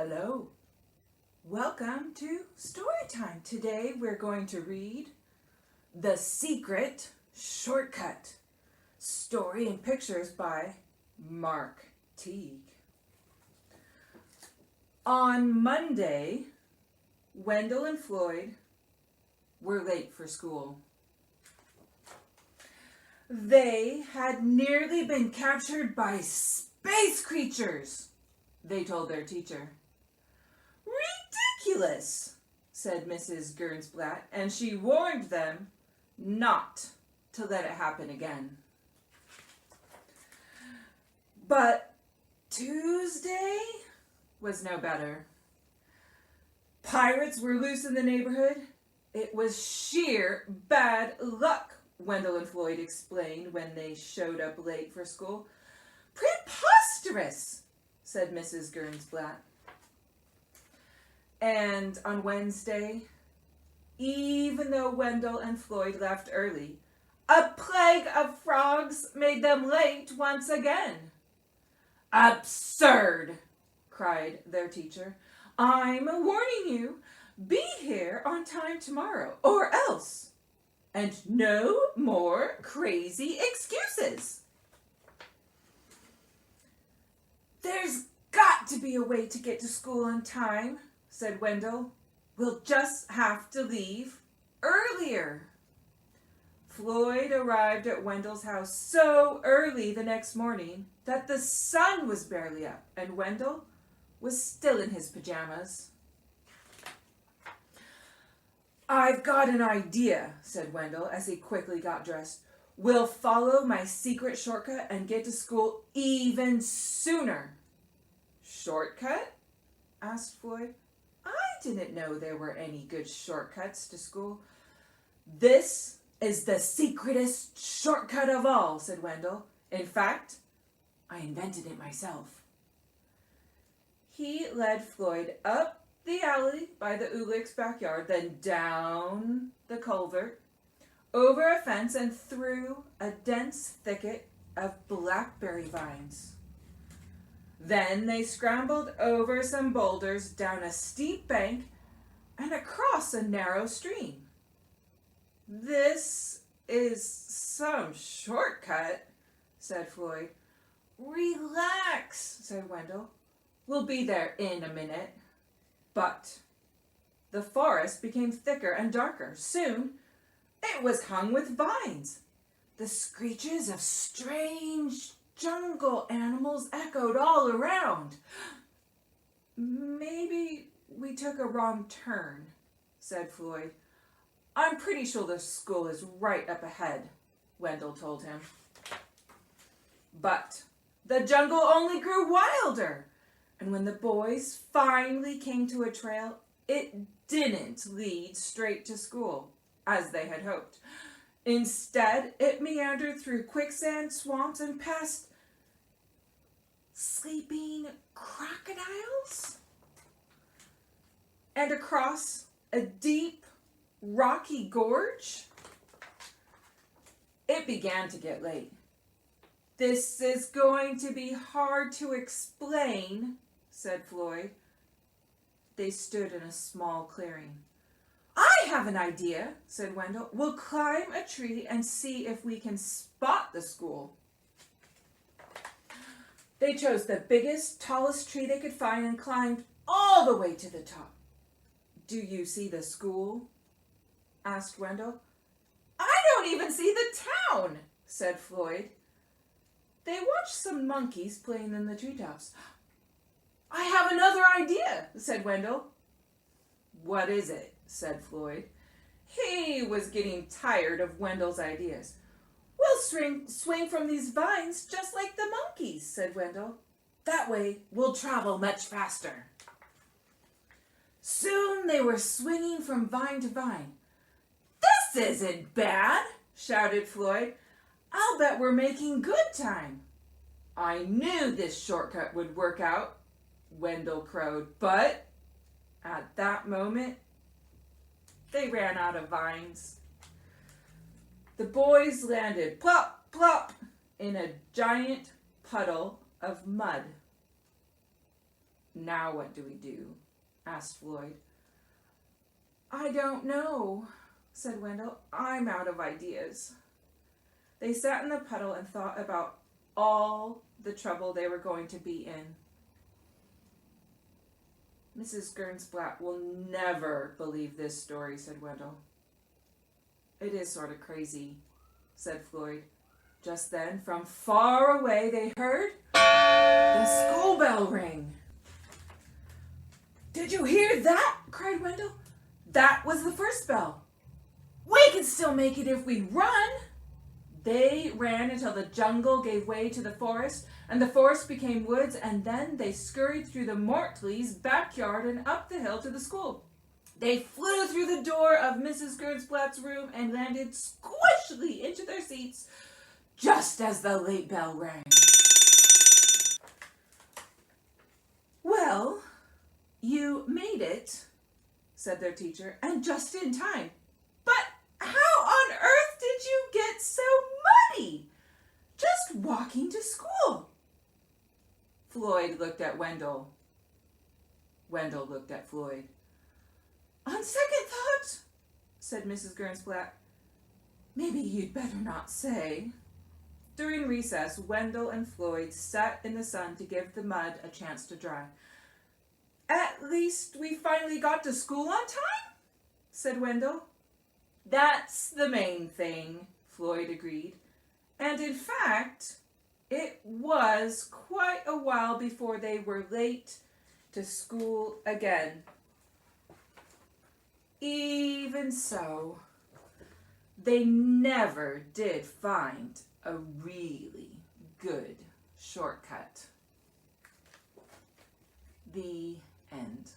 Hello, welcome to Storytime. Today we're going to read The Secret Shortcut, story and pictures by Mark Teague. On Monday, Wendell and Floyd were late for school. They had nearly been captured by space creatures, they told their teacher. Ridiculous, said Mrs. Gernsblatt, and she warned them not to let it happen again. But Tuesday was no better. Pirates were loose in the neighborhood. It was sheer bad luck, Wendell and Floyd explained when they showed up late for school. Preposterous, said Mrs. Gernsblatt. And on Wednesday, even though Wendell and Floyd left early, a plague of frogs made them late once again. Absurd, cried their teacher. I'm warning you, be here on time tomorrow, or else. And no more crazy excuses. There's got to be a way to get to school on time, said Wendell. We'll just have to leave earlier. Floyd arrived at Wendell's house so early the next morning that the sun was barely up, and Wendell was still in his pajamas. I've got an idea, said Wendell as he quickly got dressed. We'll follow my secret shortcut and get to school even sooner. Shortcut? Asked Floyd. I didn't know there were any good shortcuts to school. This is the secretest shortcut of all, said Wendell. In fact, I invented it myself. He led Floyd up the alley by the Ulick's backyard, then down the culvert, over a fence, and through a dense thicket of blackberry vines. Then they scrambled over some boulders, down a steep bank, and across a narrow stream. This is some shortcut, said Floyd. Relax, said Wendell. We'll be there in a minute. But the forest became thicker and darker. Soon it was hung with vines. The screeches of strange jungle animals echoed all around. Maybe we took a wrong turn, said Floyd. I'm pretty sure the school is right up ahead, Wendell told him. But the jungle only grew wilder, and when the boys finally came to a trail, it didn't lead straight to school, as they had hoped. Instead, it meandered through quicksand swamps and past sleeping crocodiles and across a deep, rocky gorge. It began to get late. This is going to be hard to explain, said Floyd. They stood in a small clearing. I have an idea, said Wendell. We'll climb a tree and see if we can spot the school. They chose the biggest, tallest tree they could find and climbed all the way to the top. Do you see the school? Asked Wendell. I don't even see the town, said Floyd. They watched some monkeys playing in the treetops. I have another idea, said Wendell. What is it? Said Floyd. He was getting tired of Wendell's ideas. We'll swing from these vines just like the monkeys, said Wendell. That way we'll travel much faster. Soon they were swinging from vine to vine. This isn't bad, shouted Floyd. I'll bet we're making good time. I knew this shortcut would work out, Wendell crowed, but at that moment, they ran out of vines. The boys landed plop, plop in a giant puddle of mud. Now what do we do? Asked Floyd. I don't know, said Wendell. I'm out of ideas. They sat in the puddle and thought about all the trouble they were going to be in. Mrs. Gernsblatt will never believe this story, said Wendell. It is sort of crazy, said Floyd. Just then, from far away, they heard the school bell ring. Did you hear that? Cried Wendell. That was the first bell. We can still make it if we run. They ran until the jungle gave way to the forest, and the forest became woods, and then they scurried through the Mortleys' backyard and up the hill to the school. They flew through the door of Mrs. Gernsblatt's room and landed squishily into their seats just as the late bell rang. Well, you made it, said their teacher, and just in time. But how on earth did you get so muddy? Just walking to school. Floyd looked at Wendell. Wendell looked at Floyd. On second thought, said Mrs. Gernsblatt, maybe you'd better not say. During recess, Wendell and Floyd sat in the sun to give the mud a chance to dry. At least we finally got to school on time, said Wendell. That's the main thing, Floyd agreed. And in fact, it was quite a while before they were late to school again. Even so, they never did find a really good shortcut. The end.